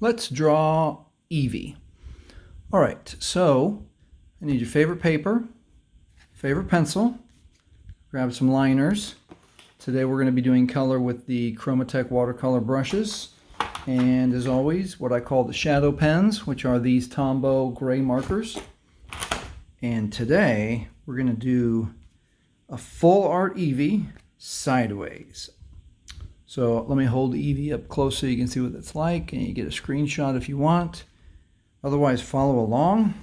Let's draw Eevee. All right, so I need your favorite paper, favorite pencil, grab some liners. Today we're going to be doing color with the Chromatech watercolor brushes. And as always, what I call the shadow pens, which are these Tombow gray markers. And today we're going to do a full art Eevee sideways. So let me hold Eevee up close so you can see what it's like, and you get a screenshot if you want. Otherwise, follow along,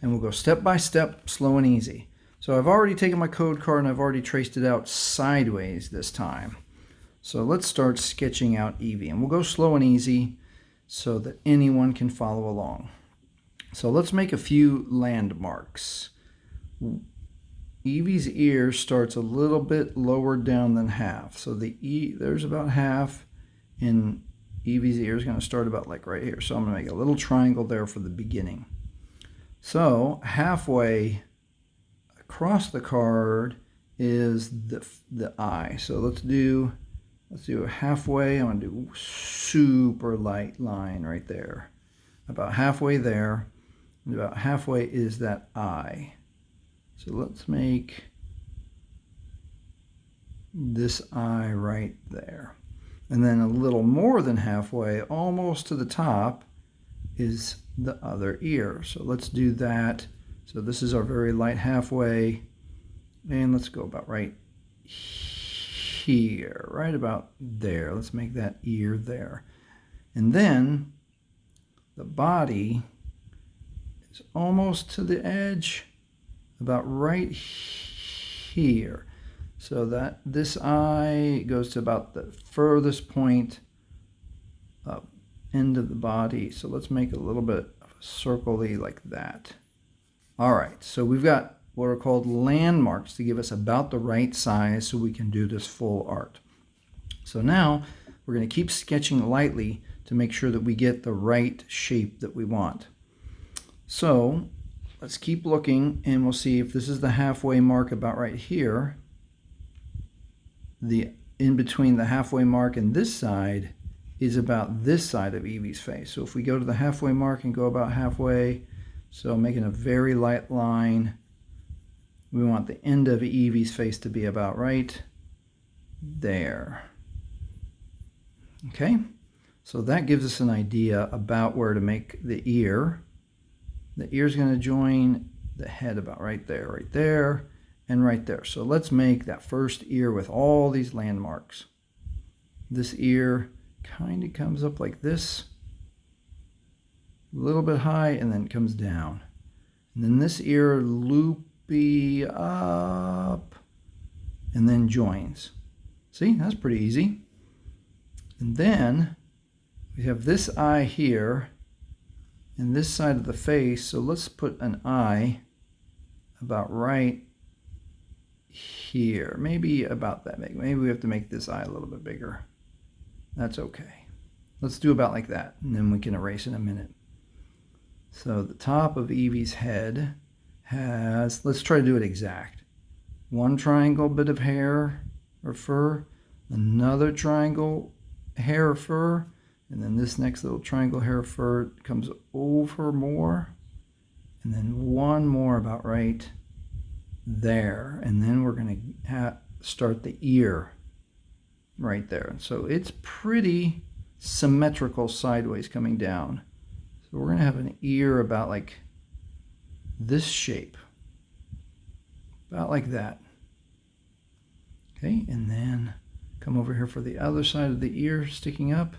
and we'll go step by step, slow and easy. So I've already taken my code card and I've already traced it out sideways this time. So let's start sketching out Eevee, and we'll go slow and easy so that anyone can follow along. So let's make a few landmarks. Eevee's ear starts a little bit lower down than half. So there's about half, and Eevee's ear is going to start about like right here. So I'm going to make a little triangle there for the beginning. So halfway across the card is the eye. So let's do a halfway. I'm going to do super light line right there. About halfway there, and about halfway is that eye. So let's make this eye right there. And then a little more than halfway, almost to the top, is the other ear. So let's do that. So this is our very light halfway. And let's go about right here, right about there. Let's make that ear there. And then the body is almost to the edge, about right here. So that this eye goes to about the furthest point end of the body. So let's make a little bit of a circle-y like that. All right, so we've got what are called landmarks to give us about the right size so we can do this full art. So now we're going to keep sketching lightly to make sure that we get the right shape that we want. So let's keep looking, and we'll see if this is the halfway mark about right here. The in between the halfway mark and this side is about this side of Eevee's face. So if we go to the halfway mark and go about halfway, so making a very light line, we want the end of Eevee's face to be about right there. Okay, so that gives us an idea about where to make the ear. The ear is going to join the head about right there, and right there. So let's make that first ear with all these landmarks. This ear kind of comes up like this, a little bit high, and then comes down. And then this ear loopy up, and then joins. See, that's pretty easy. And then we have this eye here, and this side of the face, so let's put an eye about right here, maybe about that big. Maybe we have to make this eye a little bit bigger. That's okay. Let's do about like that, and then we can erase in a minute. So the top of Eevee's head has, let's try to do it exact. One triangle bit of hair or fur, another triangle hair or fur, and then this next little triangle hair fur comes over more, and then one more about right there, and then we're going to start the ear right there. So it's pretty symmetrical sideways coming down. So we're going to have an ear about like this shape, about like that. Okay, and then come over here for the other side of the ear sticking up.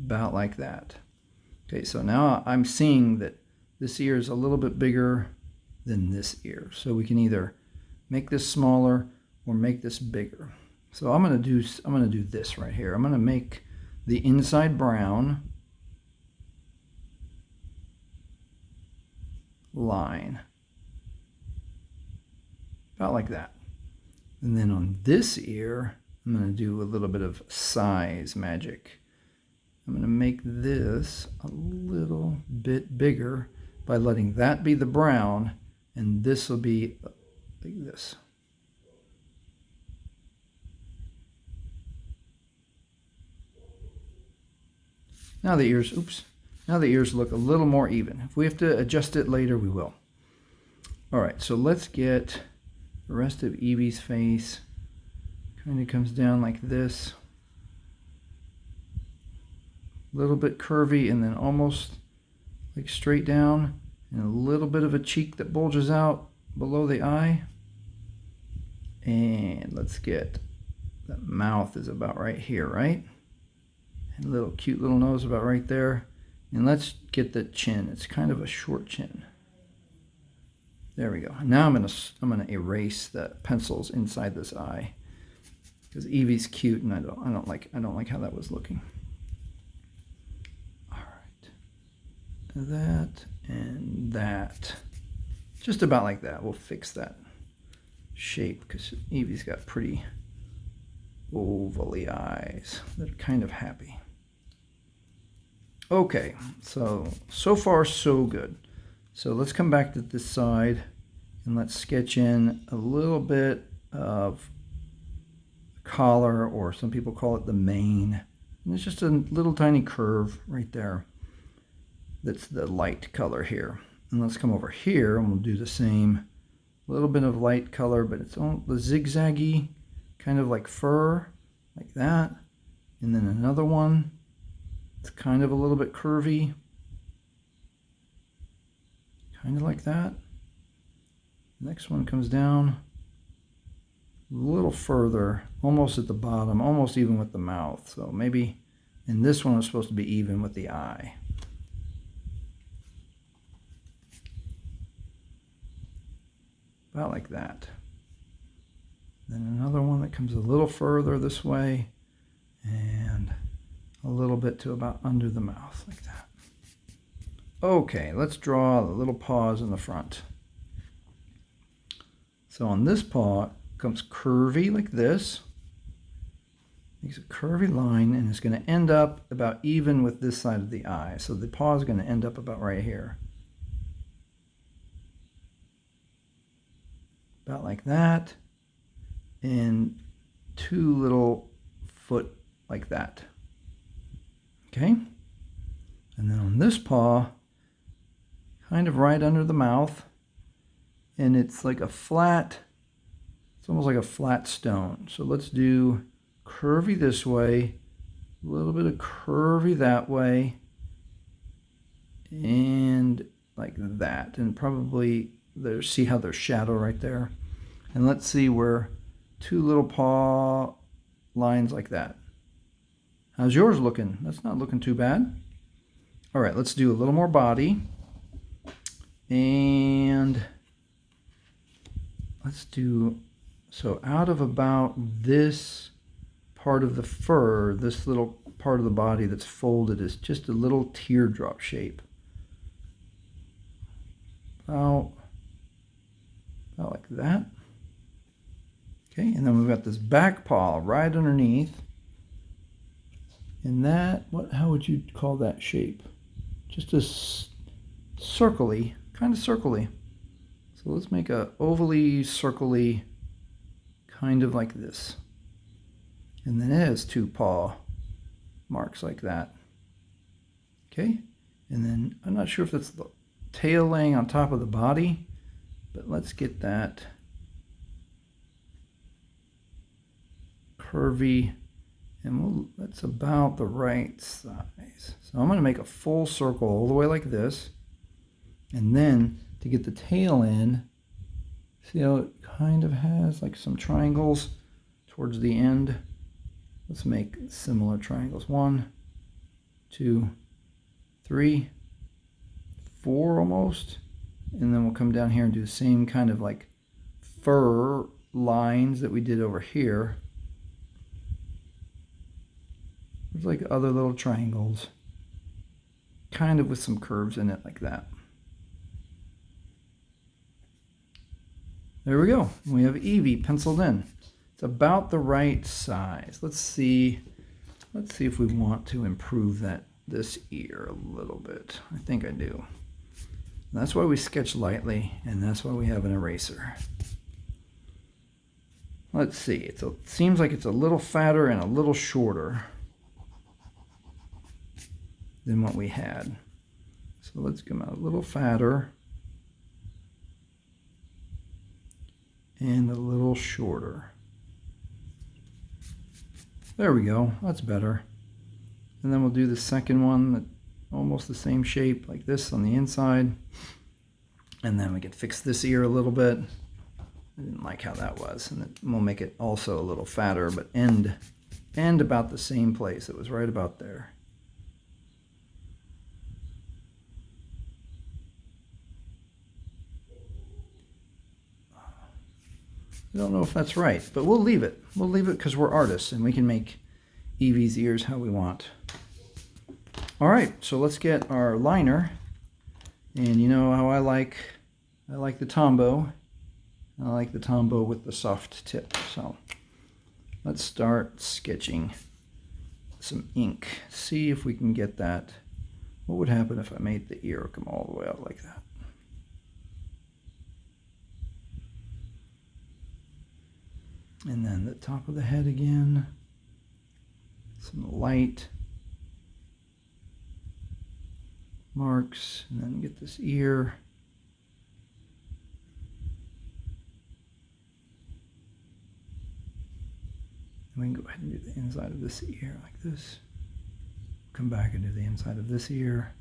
About like that. Okay, so now I'm seeing that this ear is a little bit bigger than this ear. So we can either make this smaller or make this bigger. So I'm going to do this right here. I'm going to make the inside brown line. About like that. And then on this ear, I'm going to do a little bit of size magic. I'm going to make this a little bit bigger by letting that be the brown, and this will be like this. Now the ears, oops. Now the ears look a little more even. If we have to adjust it later, we will. All right, so let's get the rest of Eevee's face. Kind of comes down like this. A little bit curvy and then almost like straight down. And a little bit of a cheek that bulges out below the eye. And let's get the mouth is about right here, right? And a little cute little nose about right there. And let's get the chin. It's kind of a short chin. There we go. Now I'm gonna erase the pencils inside this eye because Eevee's cute, and I don't like how that was looking. All right, that and that, just about like that. We'll fix that shape because Eevee's got pretty ovally eyes that are kind of happy. Okay, so far so good. So let's come back to this side and let's sketch in a little bit of collar, or some people call it the mane. And it's just a little tiny curve right there. That's the light color here. And let's come over here and we'll do the same. A little bit of light color, but it's on the zigzaggy, kind of like fur, like that. And then another one. It's kind of a little bit curvy. Kind of like that. Next one comes down a little further, almost at the bottom, almost even with the mouth. So maybe, and this one is supposed to be even with the eye. About like that. Then another one that comes a little further this way, and a little bit to about under the mouth, like that. Okay, let's draw the little paws in the front. So on this paw, it comes curvy like this. Makes a curvy line, and it's going to end up about even with this side of the eye. So the paw is going to end up about right here. About like that. And two little foot like that. Okay? And then on this paw, kind of right under the mouth, and it's like a flat, it's almost like a flat stone. So let's do curvy this way, a little bit of curvy that way, and like that. And probably there, see how there's shadow right there? And let's see where two little paw lines like that. How's yours looking? That's not looking too bad. All right, let's do a little more body. And let's do, so out of about this part of the fur, this little part of the body that's folded is just a little teardrop shape. About like that. Okay, and then we've got this back paw right underneath. And that, how would you call that shape? Just a circly, kind of circly. So let's make a ovally, circly, kind of like this. And then it has two paw marks like that. Okay, and then I'm not sure if that's the tail laying on top of the body, but let's get that curvy, and that's about the right size. So I'm going to make a full circle all the way like this, and then to get the tail in, see how it kind of has like some triangles towards the end. Let's make similar triangles. 1, 2, 3, 4 almost. And then we'll come down here and do the same kind of like fur lines that we did over here. There's like other little triangles, kind of with some curves in it like that. There we go. We have Eevee penciled in. It's about the right size. Let's see if we want to improve this ear a little bit. I think I do. That's why we sketch lightly, and that's why we have an eraser. Let's see. It seems like it's a little fatter and a little shorter. than what we had. So let's get them a little fatter and a little shorter. There we go, that's better. And then we'll do the second one, that almost the same shape like this on the inside. And then we can fix this ear a little bit. I didn't like how that was. And then we'll make it also a little fatter, but end about the same place. It was right about there. I don't know if that's right, but we'll leave it. We'll leave it because we're artists and we can make Eevee's ears how we want. All right, so let's get our liner. And you know how I like the Tombow. I like the Tombow with the soft tip. So let's start sketching some ink. See if we can get that. What would happen if I made the ear come all the way out like that? And then the top of the head again. Some light marks, and then get this ear. And we can go ahead and do the inside of this ear like this. Come back and do the inside of this ear.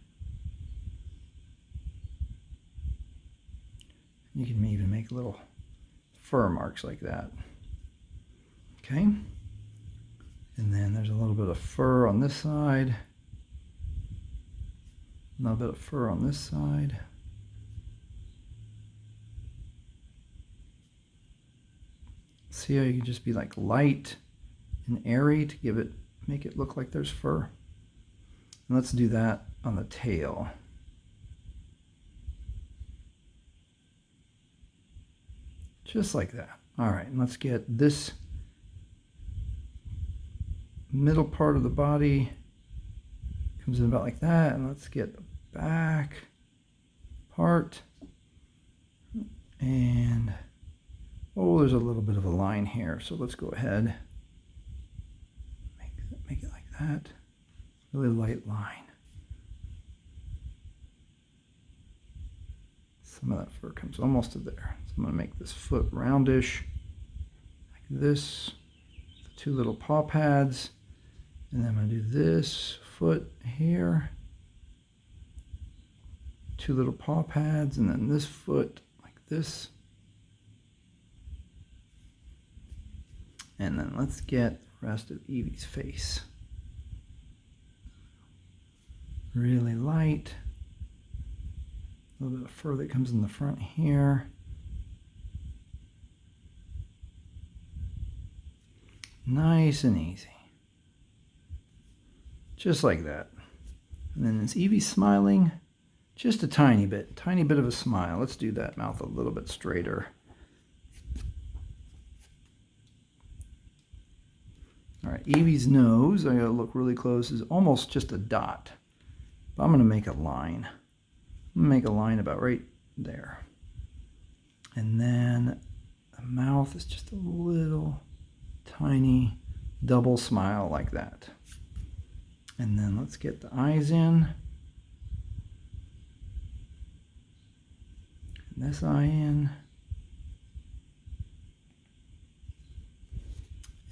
You can even make little fur marks like that. Okay. And then there's a little bit of fur on this side. A little bit of fur on this side. See how you can just be like light and airy to make it look like there's fur. And let's do that on the tail. Just like that. All right, and let's get this middle part of the body comes in about like that, and let's get the back part. And oh, there's a little bit of a line here, so let's go ahead, make it like that. Really light line. Some of that fur comes almost to there. So I'm going to make this foot roundish like this. Two little paw pads. And then I'm going to do this foot here. Two little paw pads, and then this foot like this. And then let's get the rest of Eevee's face. Really light. A little bit of fur that comes in the front here. Nice and easy. Just like that. And then is Eevee smiling? Just a tiny bit of a smile. Let's do that mouth a little bit straighter. All right, Eevee's nose, I gotta look really close, is almost just a dot. But I'm gonna make a line. I'm gonna make a line about right there. And then the mouth is just a little tiny double smile like that. And then let's get the eyes in. And this eye in.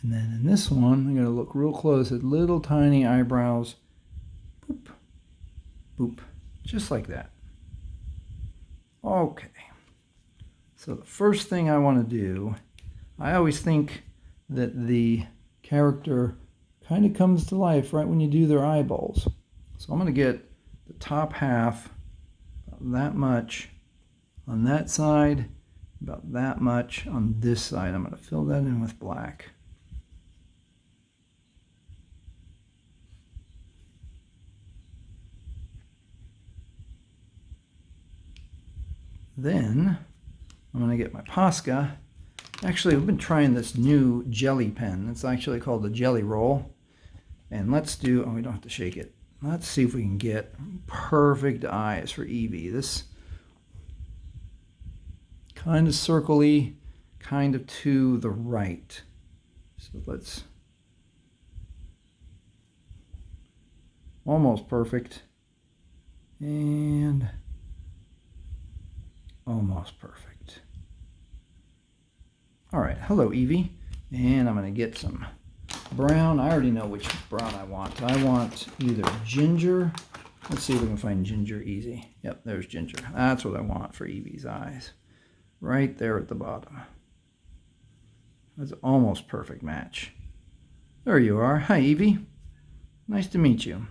And then in this one, I'm going to look real close at little tiny eyebrows. Boop, boop, just like that. Okay. So the first thing I want to do, I always think that the character kind of comes to life right when you do their eyeballs. So I'm going to get the top half, about that much on that side, about that much on this side. I'm going to fill that in with black. Then I'm going to get my POSCA. Actually, we've been trying this new jelly pen. It's actually called the Jelly Roll. And let's do, oh, we don't have to shake it. Let's see if we can get perfect eyes for Eevee. This kind of circle-y, kind of to the right. So let's almost perfect, and almost perfect. All right, hello Eevee, and I'm going to get some brown. I already know which brown I want. I want either ginger. Let's see if we can find ginger easy. Yep, there's ginger. That's what I want for Eevee's eyes. Right there at the bottom. That's an almost perfect match. There you are. Hi, Eevee. Nice to meet you.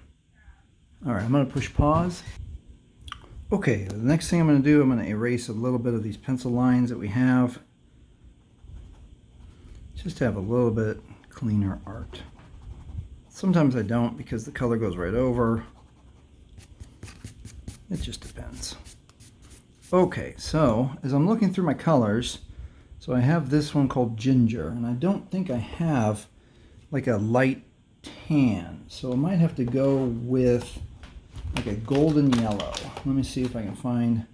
All right, I'm going to push pause. Okay, the next thing I'm going to do, I'm going to erase a little bit of these pencil lines that we have. Just to have a little bit cleaner art. Sometimes I don't because the color goes right over. It just depends. Okay, so as I'm looking through my colors, so I have this one called ginger, and I don't think I have like a light tan, so I might have to go with like a golden yellow. Let me see if I can find,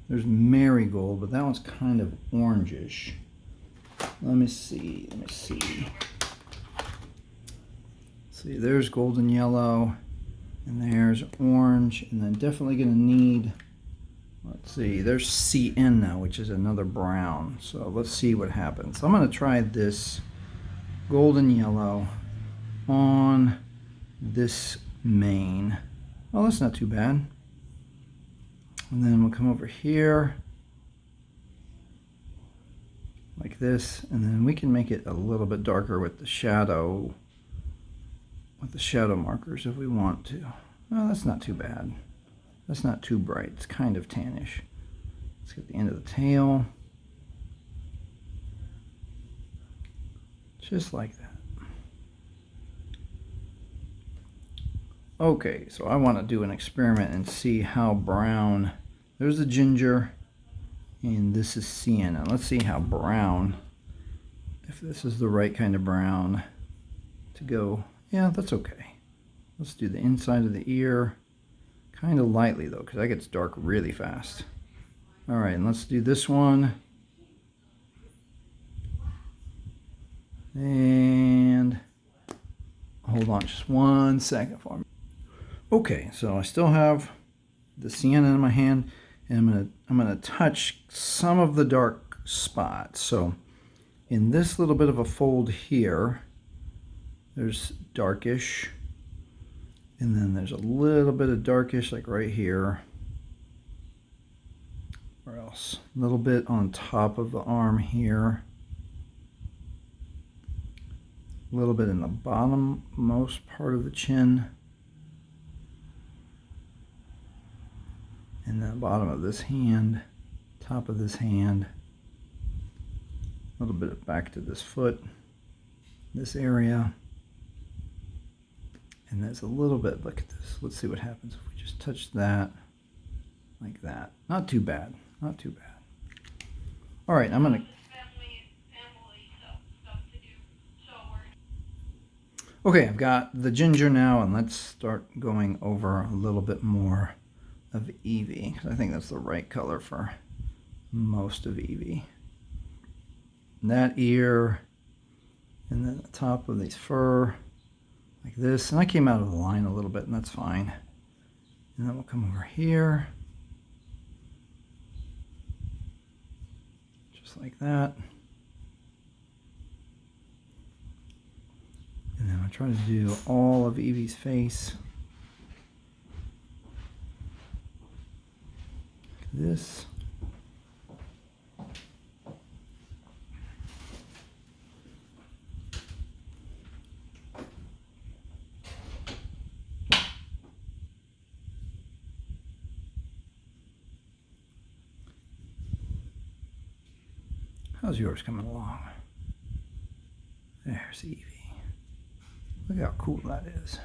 there's marigold, but that one's kind of orangish. Let me see. See, there's golden yellow, and there's orange, and then definitely going to need, let's see, there's CN now, which is another brown. So let's see what happens. I'm going to try this golden yellow on this mane. Oh, that's not too bad. And then we'll come over here like this, and then we can make it a little bit darker with the shadow markers if we want to. Well, that's not too bad. That's not too bright. It's kind of tannish. Let's get the end of the tail. Just like that. Okay, so I want to do an experiment and see how brown. There's the ginger, and this is sienna. Let's see how brown, if this is the right kind of brown to go. Yeah, that's okay. Let's do the inside of the ear, kind of lightly though, because that gets dark really fast. All right, and let's do this one. And hold on just 1 second for me. Okay, so I still have the sienna in my hand, and I'm gonna touch some of the dark spots. So in this little bit of a fold here, there's darkish, and then there's a little bit of darkish like right here. Where else? A little bit on top of the arm here. A little bit in the bottommost part of the chin. And then the bottom of this hand, top of this hand. A little bit back to this foot, this area. And there's a little bit, look at this. Let's see what happens if we just touch that like that. Not too bad, not too bad. All right, I'm gonna. Okay, I've got the ginger now, and let's start going over a little bit more of Eevee, because I think that's the right color for most of Eevee. And that ear, and then the top of these fur, like this. And I came out of the line a little bit, and that's fine. And then we'll come over here, just like that. And then I'll try to do all of Eevee's face. Like this. How's yours coming along? There's Eevee. Look how cool that is.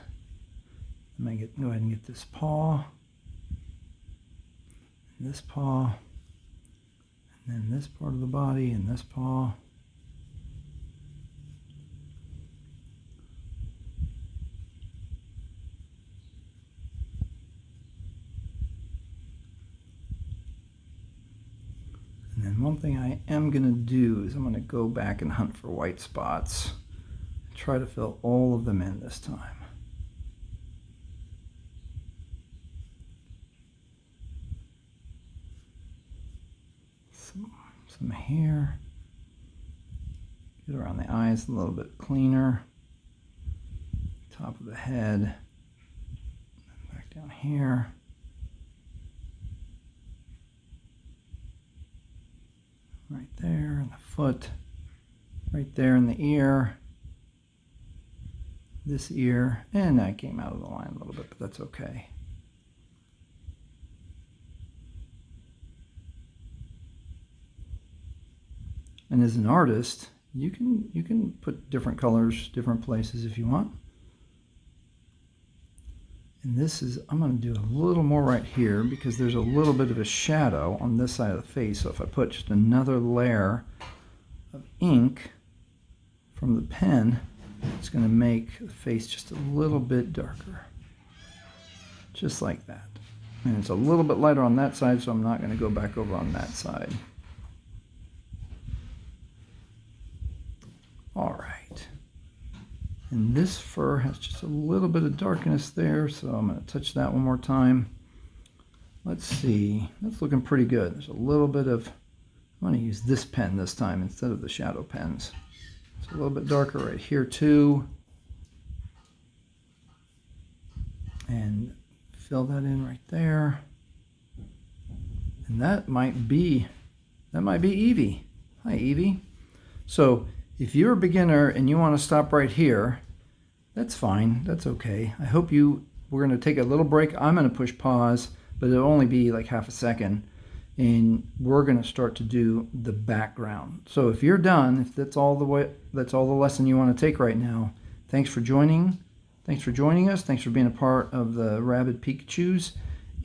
Let me go ahead and get this paw, and this paw, and then this part of the body, and this paw. And then one thing I am going to do is I'm going to go back and hunt for white spots. Try to fill all of them in this time. some here. Get around the eyes a little bit cleaner. Top of the head. Back down here. Right there in the foot. Right there in the ear. This ear. And that came out of the line a little bit, but that's okay. And as an artist, you can put different colors, different places if you want. And this is, I'm going to do a little more right here because there's a little bit of a shadow on this side of the face. So if I put just another layer of ink from the pen, it's going to make the face just a little bit darker. Just like that. And it's a little bit lighter on that side, so I'm not going to go back over on that side. All right. And this fur has just a little bit of darkness there, so I'm going to touch that one more time. Let's see. That's looking pretty good. There's a little bit of, I'm going to use this pen this time instead of the shadow pens. It's a little bit darker right here too. And fill that in right there. And that might be Eevee. Hi, Eevee. So if you're a beginner and you want to stop right here, that's fine. That's okay. I hope we're going to take a little break. I'm going to push pause, but it'll only be like half a second. And we're going to start to do the background. So if you're done, if that's all the lesson you want to take right now, thanks for joining. Thanks for joining us. Thanks for being a part of the Rabid Pikachus.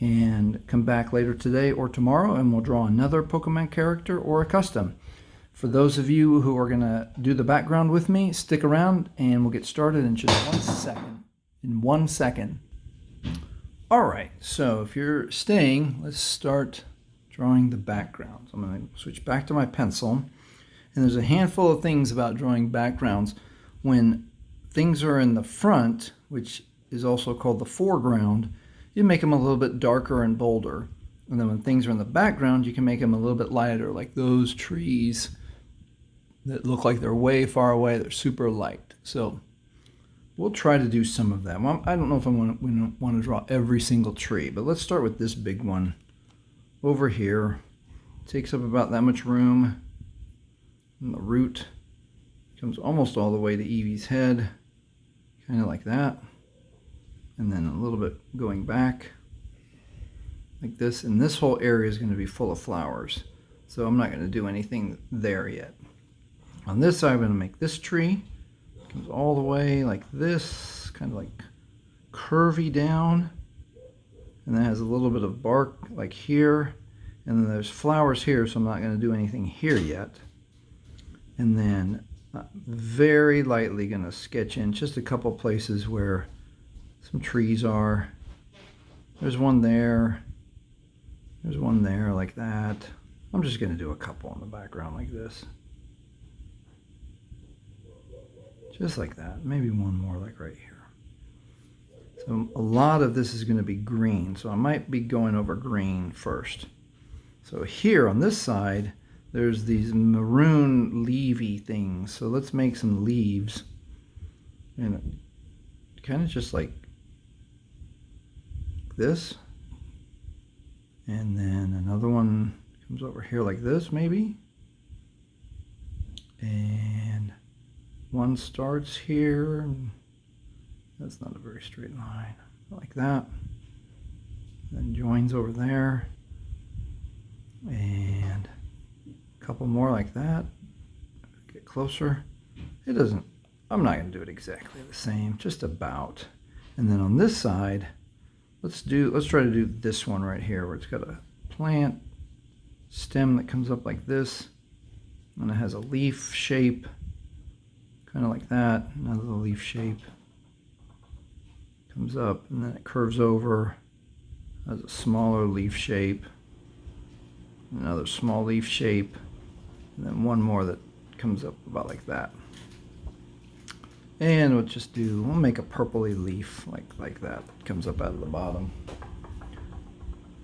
And come back later today or tomorrow and we'll draw another Pokemon character or a custom. For those of you who are going to do the background with me, stick around and we'll get started in just 1 second. In 1 second. All right, so if you're staying, let's start drawing the background. So I'm going to switch back to my pencil. And there's a handful of things about drawing backgrounds. When things are in the front, which is also called the foreground, you make them a little bit darker and bolder. And then when things are in the background, you can make them a little bit lighter, like those trees that look like they're way far away. They're super light. So we'll try to do some of that. Well, I don't know if we want to draw every single tree, but let's start with this big one over here. It takes up about that much room. And the root comes almost all the way to Eevee's head, kind of like that. And then a little bit going back like this. And this whole area is going to be full of flowers. So I'm not going to do anything there yet. On this side, I'm going to make this tree. It comes all the way like this, kind of like curvy down. And that has a little bit of bark like here. And then there's flowers here, so I'm not going to do anything here yet. And then very lightly going to sketch in just a couple places where some trees are. There's one there. There's one there like that. I'm just going to do a couple in the background like this. Just like that. Maybe one more like right here. So a lot of this is going to be green. So I might be going over green first. So here on this side, there's these maroon leafy things. So let's make some leaves. And kind of just like this. And then another one comes over here like this maybe. And one starts here. And that's not a very straight line. Like that. Then joins over there. And a couple more like that. Get closer. It doesn't, I'm not going to do it exactly the same, just about. And then on this side, let's try to do this one right here where it's got a plant stem that comes up like this. And it has a leaf shape, kind of like that. Another leaf shape comes up and then it curves over, has a smaller leaf shape. Another small leaf shape, and then one more that comes up about like that. And we'll make a purpley leaf like that. Comes up out of the bottom.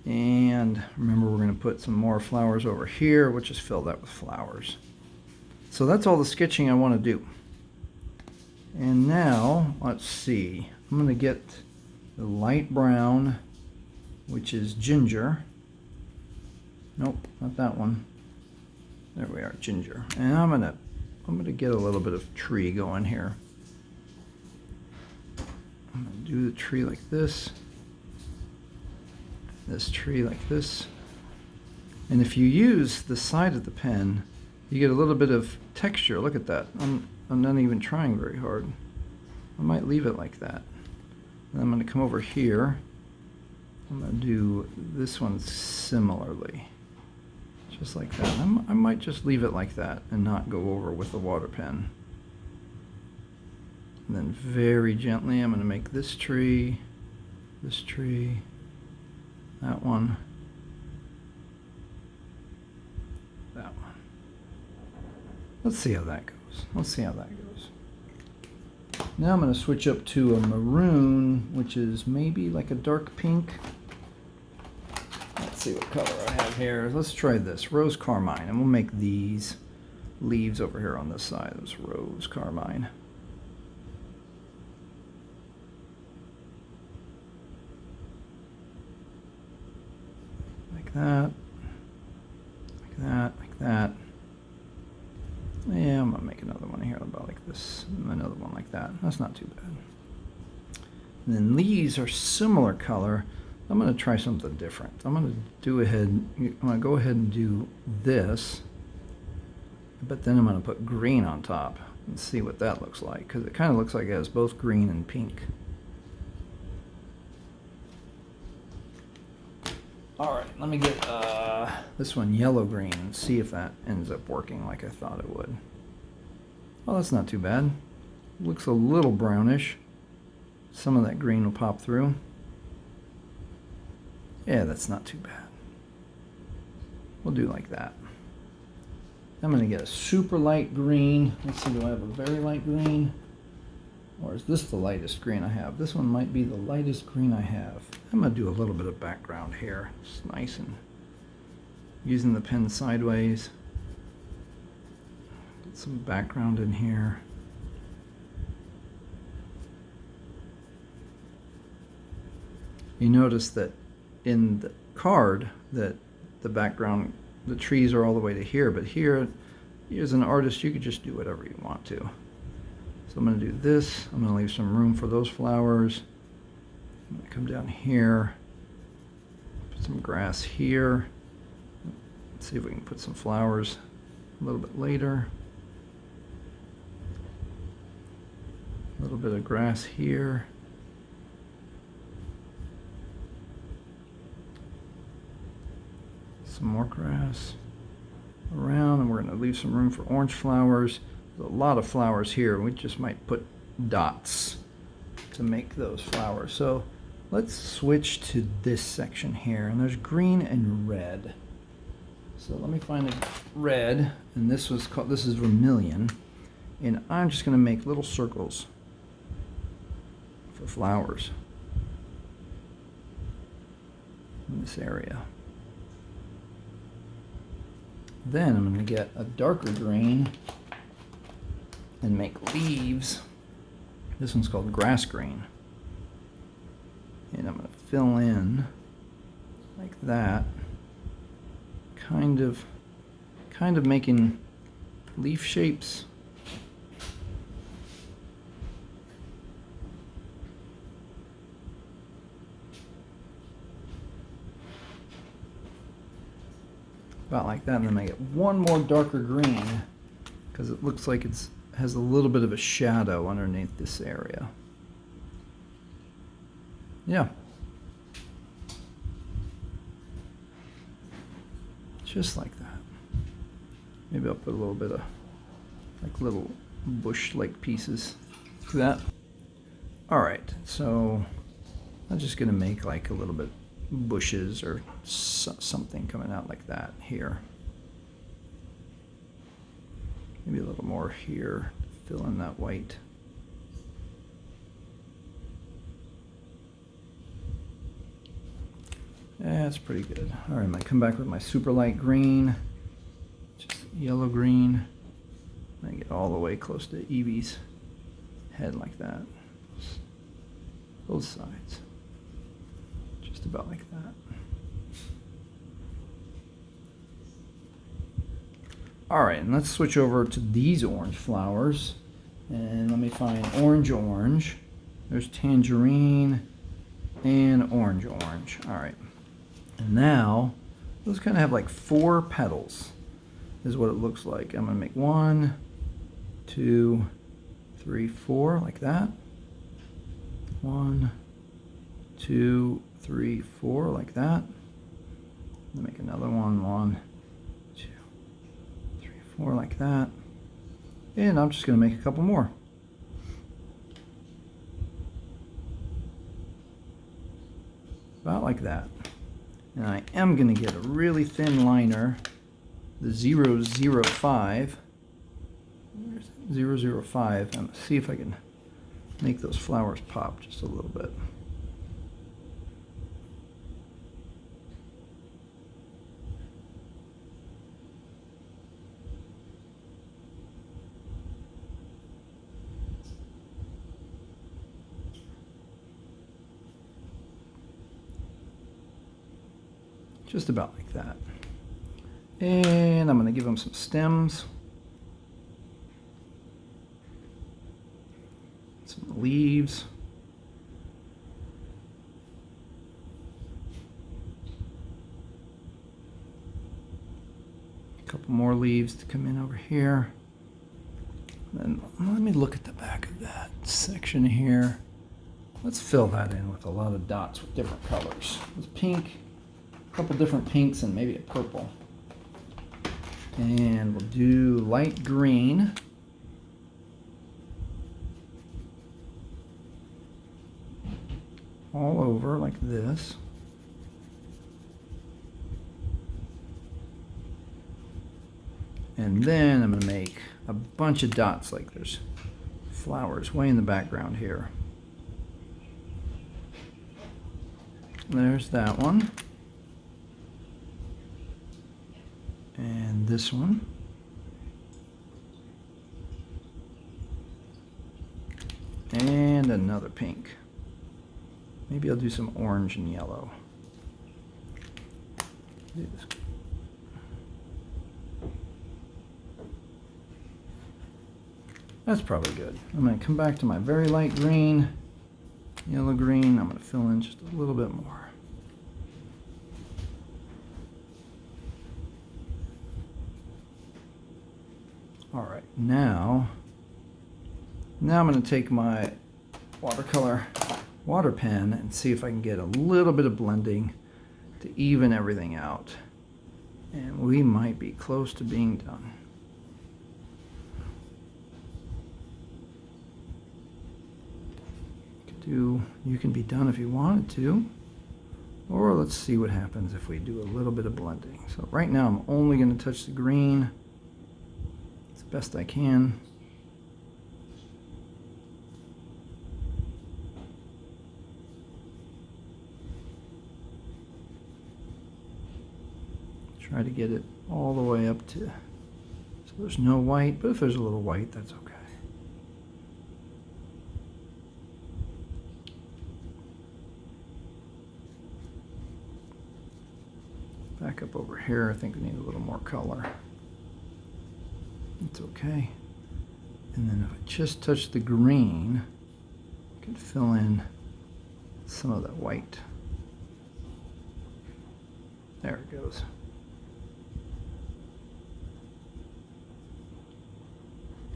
And remember, we're going to put some more flowers over here. We'll just fill that with flowers. So that's all the sketching I want to do. And now, let's see. I'm going to get the light brown, which is ginger. Nope, not that one. There we are, ginger. And I'm gonna get a little bit of tree going here. I'm gonna do the tree like this. This tree like this. And if you use the side of the pen, you get a little bit of texture. Look at that. I'm not even trying very hard. I might leave it like that. And I'm gonna come over here. I'm gonna do this one similarly. Just like that. I might just leave it like that and not go over with the water pen. And then very gently I'm going to make this tree, that one, that one. Let's see how that goes. Now I'm going to switch up to a maroon, which is maybe like a dark pink. Let's see what color I have here. Let's try this, rose carmine, and we'll make these leaves over here on this side. It's rose carmine. Like that, like that, like that. Yeah, I'm gonna make another one here about like this, and another one like that. That's not too bad. And then these are similar color. I'm going to try something different. I'm going to go ahead and do this, but then I'm going to put green on top and see what that looks like, because it kind of looks like it has both green and pink. All right, let me get this one yellow-green and see if that ends up working like I thought it would. Oh, that's not too bad. It looks a little brownish. Some of that green will pop through. Yeah, that's not too bad. We'll do like that. I'm going to get a super light green. Let's see, do I have a very light green? Or is this the lightest green I have? This one might be the lightest green I have. I'm going to do a little bit of background here. It's nice and using the pen sideways. Get some background in here. You notice that in the card that the background, the trees are all the way to here, but here, as an artist, you could just do whatever you want to. So I'm going to do this. I'm going to leave some room for those flowers. I'm going to come down here, put some grass here. Let's see if we can put some flowers a little bit later. A little bit of grass here. Some more grass around, and we're going to leave some room for orange flowers. There's a lot of flowers here. We just might put dots to make those flowers. So let's switch to this section here, and there's green and red. So let me find a red, and this is vermilion, and I'm just going to make little circles for flowers in this area. Then I'm going to get a darker green and make leaves. This one's called grass green. And I'm going to fill in like that, kind of making leaf shapes. About like that, and then I get one more darker green because it looks like it has a little bit of a shadow underneath this area. Yeah. Just like that. Maybe I'll put a little bit of like little bush-like pieces to that. All right, so I'm just gonna make like a little bit bushes or something coming out like that here. Maybe a little more here to fill in that white. That's pretty good. All right, I'm gonna come back with my super light green, just yellow green. I get all the way close to Eevee's head like that. Both sides. Just about like that. All right, and let's switch over to these orange flowers. And let me find orange. There's tangerine and orange. All right. And now, those kind of have like 4 petals, is what it looks like. I'm gonna make 1, 2, 3, 4, like that. 1, 2, 3, 4, like that. Let me make another one. 1, 2, 3, 4, like that. And I'm just gonna make a couple more. About like that. And I am going to get a really thin liner, the 005. Where's 005? And see if I can make those flowers pop just a little bit. Just about like that. And I'm going to give them some stems, some leaves, a couple more leaves to come in over here. And let me look at the back of that section here. Let's fill that in with a lot of dots with different colors. It's pink. A couple different pinks and maybe a purple. And we'll do light green. All over like this. And then I'm going to make a bunch of dots like there's flowers way in the background here. There's that one. And this one. And another pink. Maybe I'll do some orange and yellow. That's probably good. I'm going to come back to my very light green, yellow green. I'm going to fill in just a little bit more. All right, now I'm going to take my watercolor water pen and see if I can get a little bit of blending to even everything out. And we might be close to being done. You can be done if you wanted to, or let's see what happens if we do a little bit of blending. So right now I'm only going to touch the green as best I can. Try to get it all the way up to, so there's no white, but if there's a little white, that's okay. Back up over here, I think we need a little more color. It's okay. And then if I just touch the green, I can fill in some of that white. There it goes.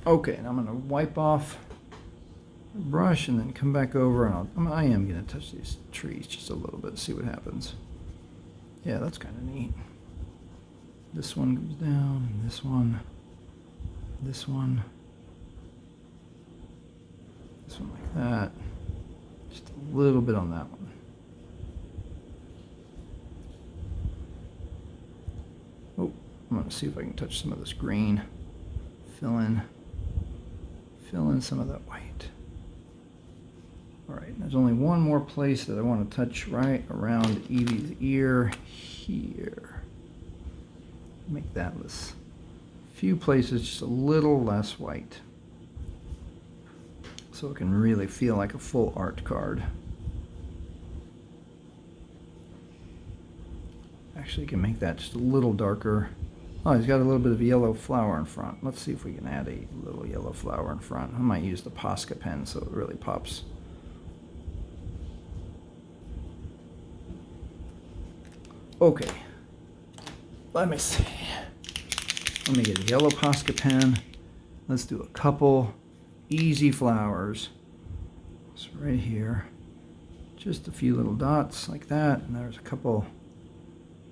Okay, and I'm going to wipe off the brush and then come back over, and I am going to touch these trees just a little bit, see what happens. Yeah, that's kind of neat. This one goes down, and this one like that. Just a little bit on that one. Oh, I'm going to see if I can touch some of this green. Fill in some of that white. All right, there's only one more place that I want to touch right around Eevee's ear here. Make that this few places just a little less white, so it can really feel like a full art card. Actually, you can make that just a little darker. Oh, he's got a little bit of a yellow flower in front. Let's see if we can add a little yellow flower in front. I might use the POSCA pen so it really pops. Okay, let me see. Let me get a yellow POSCA pen. Let's do a couple easy flowers. So right here, just a few little dots like that, and there's a couple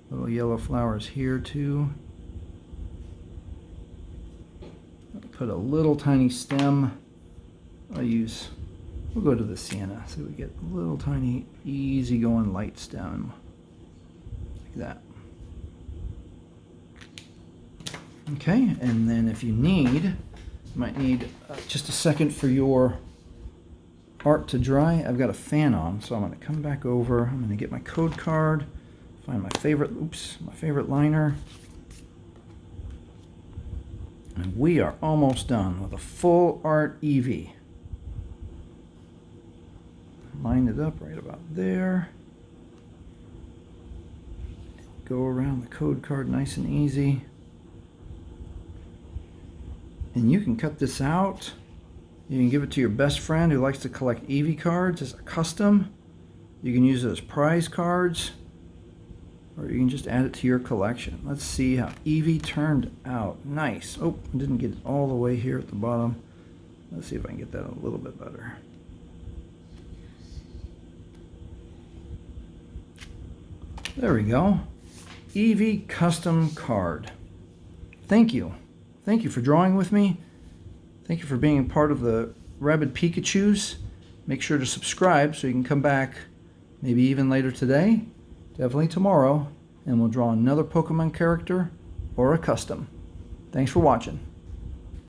little yellow flowers here too. Put a little tiny stem. We'll go to the sienna so we get a little tiny, easy going light stem. Like that. Okay, and then if you might need just a second for your art to dry. I've got a fan on, so I'm going to come back over. I'm going to get my code card, find my favorite liner. And we are almost done with a full art Eevee. Line it up right about there. Go around the code card nice and easy. And you can cut this out. You can give it to your best friend who likes to collect Eevee cards as a custom. You can use it as prize cards, or you can just add it to your collection. Let's see how Eevee turned out. Nice. Oh, didn't get it all the way here at the bottom. Let's see if I can get that a little bit better. There we go. Eevee custom card. Thank you. Thank you for drawing with me. Thank you for being part of the Rabid Pikachus. Make sure to subscribe so you can come back maybe even later today, definitely tomorrow, and we'll draw another Pokemon character or a custom. Thanks for watching.